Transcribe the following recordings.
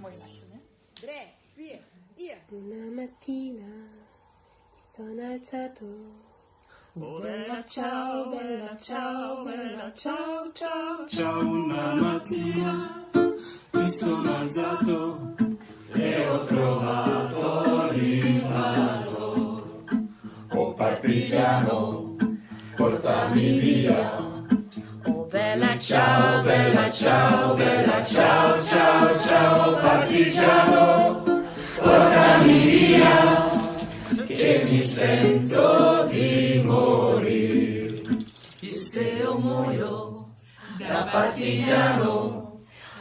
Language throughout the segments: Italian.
3, 4, via. Una mattina mi sono alzato. Oh bella ciao, bella ciao, bella ciao, ciao, ciao. Una mattina mi sono alzato e ho trovato l'invaso. Oh partigiano, portami via. Oh bella ciao, bella ciao, bella ciao, ciao, ciao. Partigiano, portami via, che mi sento di morire. E se io muoio Da partigiano,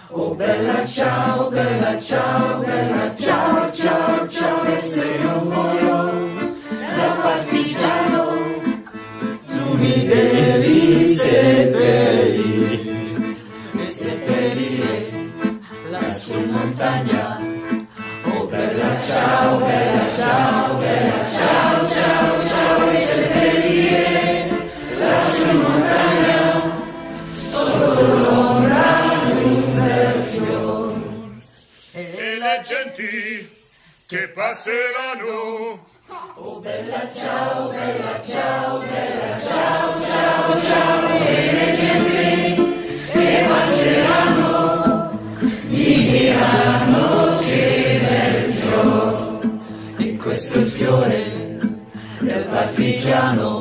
oh bella ciao, bella ciao, bella ciao, ciao, ciao. E se io muoio da partigiano, tu mi devi seppellire, e seppellire lassù in montagna. Oh bella ciao, bella ciao, bella ciao, ciao, ciao. E seppellire lassù in montagna, sotto l'ombra di un bel fiore. E le genti che passeranno. Oh bella ciao, bella ciao, bella ciao, ciao, ciao. E le genti che passeranno mi diranno che bel fiore. E questo è il fiore del partigiano.